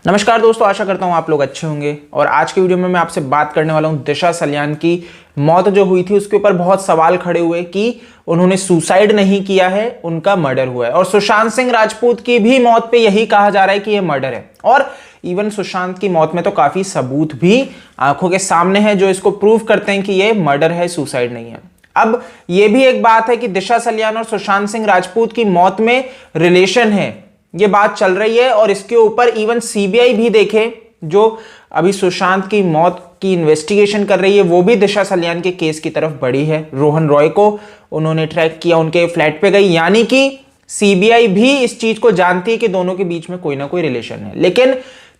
नमस्कार दोस्तों, आशा करता हूँ आप लोग अच्छे होंगे। और आज की वीडियो में मैं आपसे बात करने वाला हूँ दिशा सल्यान की मौत जो हुई थी उसके ऊपर बहुत सवाल खड़े हुए कि उन्होंने सुसाइड नहीं किया है, उनका मर्डर हुआ है। और सुशांत सिंह राजपूत की भी मौत पे यही कहा जा रहा है कि यह मर्डर है। और इवन सुशांत की मौत में तो काफी सबूत भी आंखों के सामने है जो इसको प्रूव करते हैं कि यह मर्डर है, सुसाइड नहीं है। अब यह भी एक बात है कि दिशा सल्यान और सुशांत सिंह राजपूत की मौत में रिलेशन है, ये बात चल रही है। और इसके ऊपर इवन सीबीआई भी देखे जो अभी सुशांत की मौत की इन्वेस्टिगेशन कर रही है, वो भी दिशा सल्यान के केस की तरफ बढ़ी है। रोहन रॉय को उन्होंने ट्रैक किया, उनके फ्लैट पे गई, यानी कि सीबीआई भी इस चीज को जानती है कि दोनों के बीच में कोई ना कोई रिलेशन है। लेकिन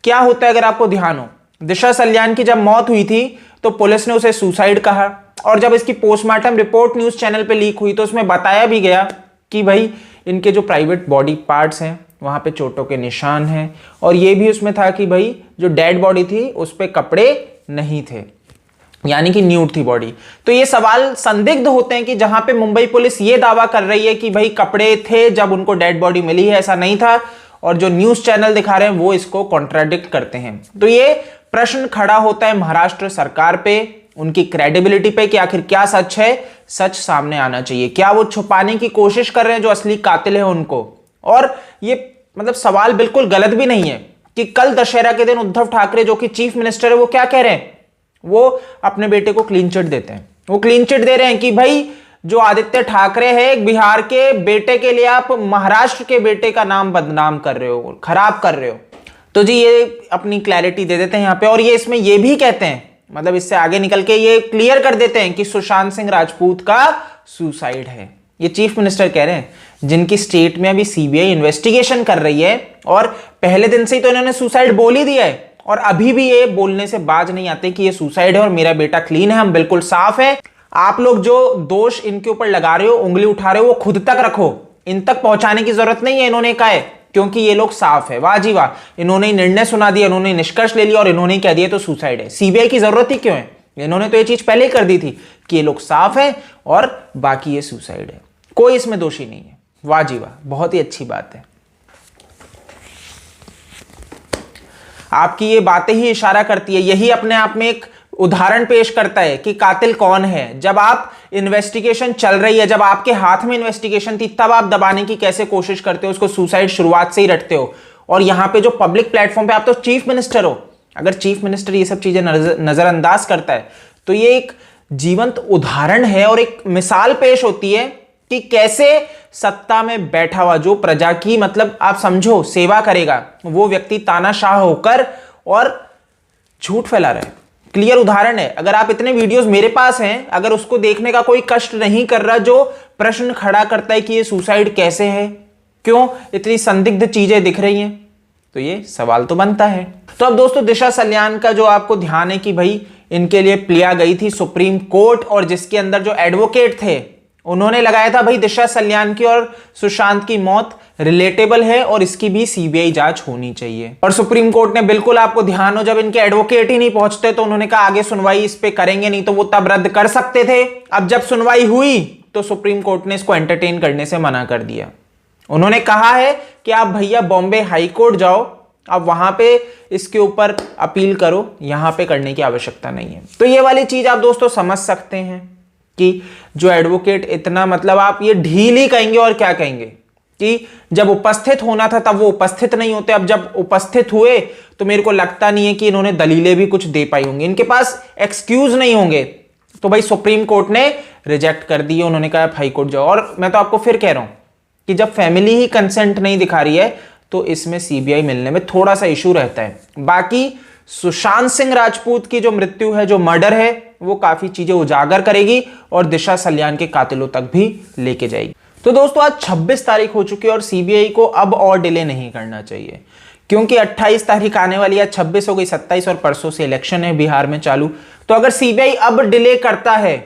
क्या होता है, अगर आपको ध्यान हो, दिशा सल्यान की जब मौत हुई थी तो पुलिस ने उसे सुसाइड कहा। और जब इसकी पोस्टमार्टम रिपोर्ट न्यूज चैनल पे लीक हुई तो उसमें बताया भी गया कि भाई इनके जो प्राइवेट बॉडी पार्ट्स हैं वहां पे चोटों के निशान हैं। और ये भी उसमें था कि भाई जो डेड बॉडी थी उस पे कपड़े नहीं थे, यानी कि न्यूड थी बॉडी। तो ये सवाल संदिग्ध होते हैं कि जहां पे मुंबई पुलिस ये दावा कर रही है कि भाई कपड़े थे जब उनको डेड बॉडी मिली है, ऐसा नहीं था, और जो न्यूज चैनल दिखा रहे हैं वो इसको कॉन्ट्राडिक्ट करते हैं। तो ये प्रश्न खड़ा होता है महाराष्ट्र सरकार पे, उनकी क्रेडिबिलिटी पे कि आखिर क्या सच है। सच सामने आना चाहिए। क्या वो छुपाने की कोशिश कर रहे हैं जो असली कातिल है उनको? और ये मतलब सवाल बिल्कुल गलत भी नहीं है कि कल दशहरा के दिन उद्धव ठाकरे जो कि चीफ मिनिस्टर है वो क्या कह रहे हैं, वो अपने बेटे को क्लीन चिट देते हैं। वो क्लीन चिट दे रहे हैं कि भाई जो आदित्य ठाकरे है, एक बिहार के बेटे के लिए आप महाराष्ट्र के बेटे का नाम बदनाम कर रहे हो, खराब कर रहे हो। तो जी ये अपनी क्लैरिटी दे देते हैं यहां पे। और ये इसमें ये भी कहते हैं, मतलब इससे आगे निकल के ये क्लियर कर देते हैं कि सुशांत सिंह राजपूत का सुसाइड है। ये चीफ मिनिस्टर कह रहे हैं, जिनकी स्टेट में अभी सीबीआई इन्वेस्टिगेशन कर रही है। और पहले दिन से ही तो इन्होंने सुसाइड बोल ही दिया है, और अभी भी ये बोलने से बाज नहीं आते कि ये सुसाइड है और मेरा बेटा क्लीन है, हम बिल्कुल साफ है। आप लोग जो दोष इनके ऊपर लगा रहे हो, उंगली उठा रहे हो, वो खुद तक रखो, इन तक पहुंचाने की जरूरत नहीं है, इन्होंने कहा है, क्योंकि ये लोग साफ है। वाह जी वाह, इन्होंने निर्णय सुना दिया, इन्होंने निष्कर्ष ले लिया और इन्होंने कह दिया तो सुसाइड है। सीबीआई की जरूरत ही क्यों है? इन्होंने तो ये चीज पहले ही कर दी थी कि ये लोग साफ है और बाकी ये सुसाइड है, कोई इसमें दोषी नहीं है। वाह जी वाह, बहुत ही अच्छी बात है। आपकी ये बातें ही इशारा करती है, यही अपने आप में एक उदाहरण पेश करता है कि कातिल कौन है। जब आप इन्वेस्टिगेशन चल रही है, जब आपके हाथ में इन्वेस्टिगेशन थी, तब आप दबाने की कैसे कोशिश करते हो, उसको सुसाइड शुरुआत से ही रटते हो। और यहां पे जो पब्लिक प्लेटफॉर्म पे आप तो चीफ मिनिस्टर हो, अगर चीफ मिनिस्टर ये सब चीजें नजरअंदाज करता है तो ये एक जीवंत उदाहरण है और एक मिसाल पेश होती है कि कैसे सत्ता में बैठा हुआ जो प्रजा की, मतलब आप समझो, सेवा करेगा, वो व्यक्ति तानाशाह होकर और झूठ फैला रहा है। क्लियर उदाहरण है। अगर आप इतने वीडियोस मेरे पास हैं, अगर उसको देखने का कोई कष्ट नहीं कर रहा, जो प्रश्न खड़ा करता है कि ये सुसाइड कैसे है, क्यों इतनी संदिग्ध चीजें दिख रही हैं, तो ये सवाल तो बनता है। तो अब दोस्तों दिशा सल्यान का जो आपको ध्यान है कि भाई इनके लिए प्लिया गई थी सुप्रीम कोर्ट, और जिसके अंदर जो एडवोकेट थे उन्होंने लगाया था भाई दिशा सल्यान की और सुशांत की मौत रिलेटेबल है और इसकी भी सीबीआई जांच होनी चाहिए। और सुप्रीम कोर्ट ने बिल्कुल, आपको ध्यान हो, जब इनके एडवोकेट ही नहीं पहुंचते तो उन्होंने कहा आगे सुनवाई इस पे करेंगे नहीं, तो वो तब रद्द कर सकते थे। अब जब सुनवाई हुई तो सुप्रीम कोर्ट ने इसको एंटरटेन करने से मना कर दिया। उन्होंने कहा है कि आप भैया बॉम्बे हाई कोर्ट जाओ, अब वहां पे इसके ऊपर अपील करो, यहां पे करने की आवश्यकता नहीं है। तो ये वाली चीज आप दोस्तों समझ सकते हैं कि जो एडवोकेट इतना, मतलब आप ये ढील ही कहेंगे और क्या कहेंगे, कि जब उपस्थित होना था तब वो उपस्थित नहीं होते, अब जब उपस्थित हुए तो मेरे को लगता नहीं है कि इन्होंने दलीलें भी कुछ दे पाई होंगी, इनके पास एक्सक्यूज नहीं होंगे। तो भाई सुप्रीम कोर्ट ने रिजेक्ट कर दिए, उन्होंने कहा हाई कोर्ट जाओ। और मैं तो आपको फिर कह रहा हूं कि जब फैमिली ही कंसेंट नहीं दिखा रही है तो इसमें सीबीआई मिलने में थोड़ा सा इशू रहता है। बाकी सुशांत सिंह राजपूत की जो मृत्यु है, जो मर्डर है, वो काफी चीजें उजागर करेगी और दिशा सल्यान के कातिलों तक भी लेके जाएगी। तो दोस्तों आज 26 तारीख हो चुकी है और सीबीआई को अब और डिले नहीं करना चाहिए, क्योंकि 28 तारीख आने वाली है, 26 हो गई, 27 और परसों से इलेक्शन है बिहार में चालू। तो अगर सीबीआई अब डिले करता है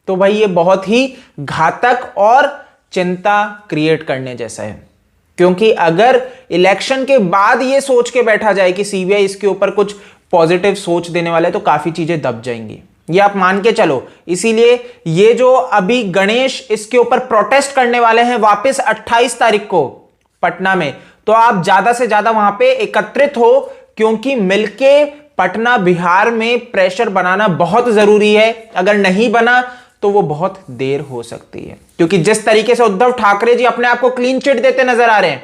तो भाई ये बहुत ही घातक और चिंता क्रिएट करने जैसा है। क्योंकि अगर इलेक्शन के बाद ये सोच के बैठा जाए कि सीबीआई इसके ऊपर कुछ पॉजिटिव सोच देने वाला है तो काफी चीजें दब जाएंगी, ये आप मान के चलो। इसीलिए ये जो अभी गणेश इसके ऊपर प्रोटेस्ट करने वाले हैं वापस 28 तारीख को पटना में, तो आप ज्यादा से ज्यादा वहां पे एकत्रित हो, क्योंकि मिलके पटना बिहार में प्रेशर बनाना बहुत जरूरी है। अगर नहीं बना तो वो बहुत देर हो सकती है, क्योंकि जिस तरीके से उद्धव ठाकरे जी अपने आप को क्लीन चिट देते नजर आ रहे हैं,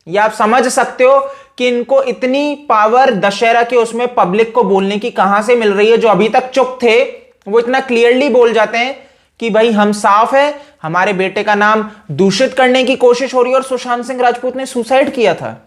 या आप समझ सकते हो कि इनको इतनी पावर दशहरा के उसमें पब्लिक को बोलने की कहां से मिल रही है। जो अभी तक चुप थे वो इतना क्लियरली बोल जाते हैं कि भाई हम साफ है, हमारे बेटे का नाम दूषित करने की कोशिश हो रही है। और सुशांत सिंह राजपूत ने सुसाइड किया था।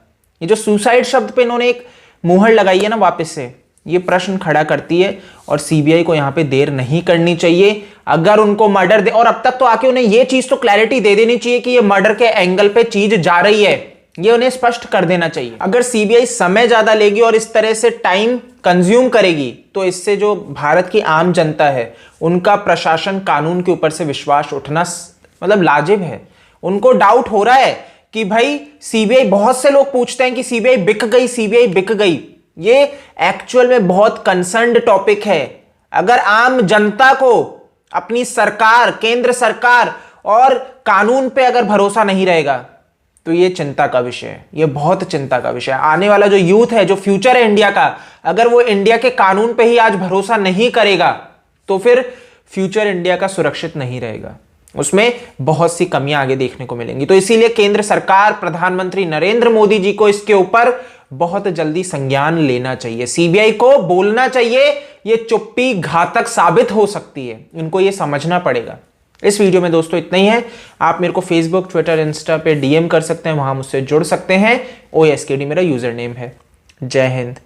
ये जो सुसाइड शब्द पे इन्होंने एक मुहर लगाई है ना वापस से, ये प्रश्न खड़ा करती है। और सीबीआई को यहां पे देर नहीं करनी चाहिए। अगर उनको मर्डर दे, और अब तक तो आके उन्हें ये चीज तो क्लैरिटी दे देनी चाहिए कि ये मर्डर के एंगल पे चीज जा रही है, ये उन्हें स्पष्ट कर देना चाहिए। अगर सीबीआई समय ज्यादा लेगी और इस तरह से टाइम कंज्यूम करेगी तो इससे जो भारत की आम जनता है उनका प्रशासन कानून के ऊपर से विश्वास उठना मतलब लाजिब है। उनको डाउट हो रहा है कि भाई सीबीआई, बहुत से लोग पूछते हैं कि सीबीआई बिक गई, सीबीआई बिक गई। ये एक्चुअल में बहुत कंसर्न्ड टॉपिक है। अगर आम जनता को अपनी सरकार, केंद्र सरकार और कानून पे अगर भरोसा नहीं रहेगा तो ये चिंता का विषय है, ये बहुत चिंता का विषय है। आने वाला जो यूथ है, जो फ्यूचर है इंडिया का, अगर वो इंडिया के कानून पे ही आज भरोसा नहीं करेगा तो फिर फ्यूचर इंडिया का सुरक्षित नहीं रहेगा। उसमें बहुत सी कमियां आगे देखने को मिलेंगी। तो इसीलिए केंद्र सरकार, प्रधानमंत्री नरेंद्र मोदी जी को इसके ऊपर बहुत जल्दी संज्ञान लेना चाहिए। सीबीआई को बोलना चाहिए, ये चुप्पी घातक साबित हो सकती है, इनको ये समझना पड़ेगा। इस वीडियो में दोस्तों इतना ही है। आप मेरे को फेसबुक, ट्विटर, इंस्टा पे डीएम कर सकते हैं, वहां मुझसे जुड़ सकते हैं। OSKD मेरा यूजर नेम है। जय हिंद।